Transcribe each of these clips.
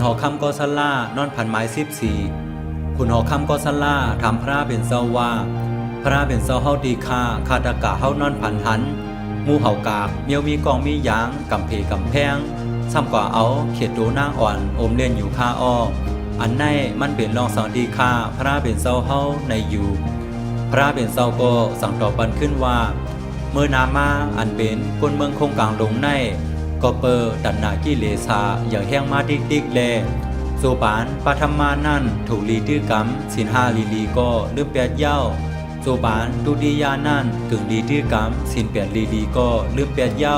อคำก็สลานอนพันไม้14คุณหอคำก็สลาทำพระเป็นเจ้าว่าพระเป็นเจ้าเฮาดีค่าคาตากะเฮานอนพันหันมูเฮากากเมียวมีกองมียางกำเพกำแพงซ้ำกว่าเอาเขียดดูนางอ่อนอมเล่นอยู่ค่าอ้ออันในมันเป็นรองสังดีค่าพระเป็นเจ้าเฮาในอยู่พระเป็นเจ้าก็สั่งต่อปันขึ้นว่าเมื่อนามาอันเป็นคนเมืองคงกลางลงในก็เปิดดันนากิเลสาอย่างแห้งมาดิกแลโซปานปฐมมานั่นถูกลีดื้อกำสินห้าลีก็ลืมแปดเย้าโซปานดุดิยานั่นถึงลีดื้อกำสินแปดลีก็ลืมแปดเย้า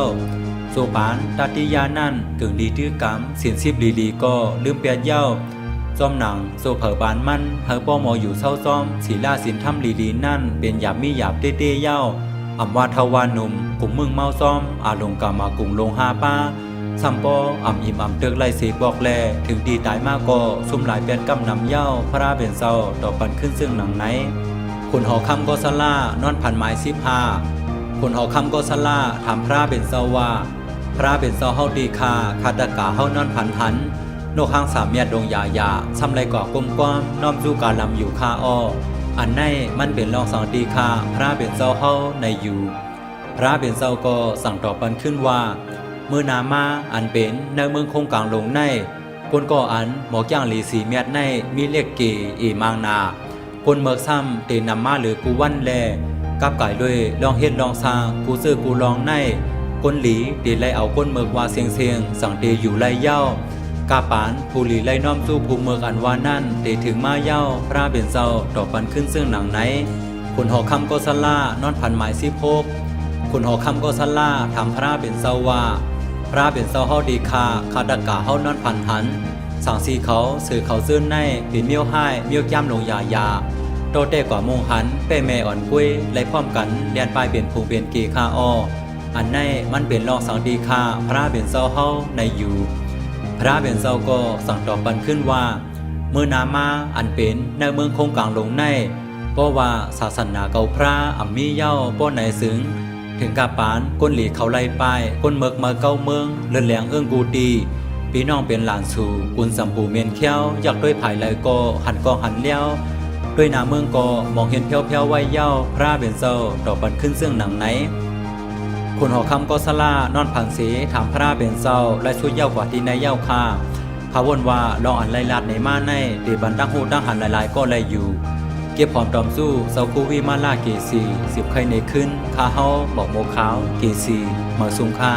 โซปานตติยานั่นถึงลีดื้อกำสิน10ลีก็ลืมแปดเย้าจอมหนังโซเผอบานมันเฮอป้อมออยู่เศร้าซ้อมศีลาสินทำลีนั่นเป็นหยาบมีหยาบเต้เย้าอำวาทวานุ่มกลุ่มมึงเมาซ้อมอาลงกามากุ่งลงหาป้าซัมปออ่ำอิ่มอ่ำเติกไล่เสบอกแลถึงดีตายมากก็ซุ่มหลายเปียนกำนำเย้าพระเป็นเศร้าต่อปันขึ้นซึ่งหนังไหนคนหอคำก็สลานอนพันไม้15คนหอคำก็สลาถามพระเป็นเศร้าว่าพระเป็นเศร้าเฮาดีค่าคาตากาเฮานอนพันหันนกหางสามเมียดงยาซ้ำไรก่อกลมกว้ามน้อมจู่กาลำอยู่ค่าอ้ออันในมันเป็นรองสังดีค่าพระเป็นเจ้าเฮาในอยู่พระเป็นเจ้าก็สั่งต่อปันขึ้นว่าเมื่อนามาอันเป็นในเมืองคงกลางลงในปนก่ออันหมอกย่างหลีสีเมียดในมีเล็กเกอีมางนาปนเมือกซ้ำเตนำมาหรือกูวันแลกับไก่ด้วยลองเฮ็ดลองสร้างกูซื้อกูลองในปนหลีเดไล่เอาก้นเมือกว่าเสียงสั่งเตอยู่ไล่เย้ากาปานผู้หลีไล่น้อมสู้ผู้เมือกอันว่านั่นเตถึงมาเย้าพระเป็นเจ้าต่อปันขึ้นซึ่งหนังไหนคนหอคำก็สลานอนพันหมาย16คนหอคำก็สลาทำพระเป็นเจ้าว่าพระเป็นเจ้าเฮาดีค่าคาตากาเฮานอนพันหันสั่งสีเขาสื่อเขาซื่นในเป็นเมียวให้เมียวย่ำลงยาโตเต้กว่ามงหันเป้แม่อ่อนกุ้ยไล่พร้อมกันเลียนปลายเป็นผูงเป็นเกคาอ้ออันในมันเป็นรองสังดีค่าพระเป็นเจ้าเฮาในอยู่พระเป็นเจ้าก็สั่งตอบปันขึ้นว่าเมื่อนามาอันเป็นในเมืองคงกลางลงในเพราะว่าศาสนาเก่าพระอัมมีเย้าป้อไหนซึ้งถึงกาปานก้นหลีเขาไล่ป้ายก้นเมือกมาเก้าเมืองเลื่อนแหลงเอื้องกูดีพี่น้องเป็นหลานสู่กุนสัมปูเมียนเขี้ยวอยากด้วยภายไหลก็หันกองหันเลี้ยวด้วยนาเมืองก็มองเห็นเพียวไว้เย้าพระเป็นเจ้าต่อปันขึ้นซึ่งหนังไหนคนหอคำก็สลานอนผังสีถามพระเป็นเจ้าและช่วยเย้ากว่าที่ในเย้าค่าพาวนว่าลองอันไล่ลาดในมาในเดบันตั้งหูตั้งหันหลายก็ไล่อยู่เก็บพร้อมตอมสู้เซาคูวีมาล่าเกซี10ใครในขึ้นคาเฮาบอกโมขาวเกซีมาซุงคา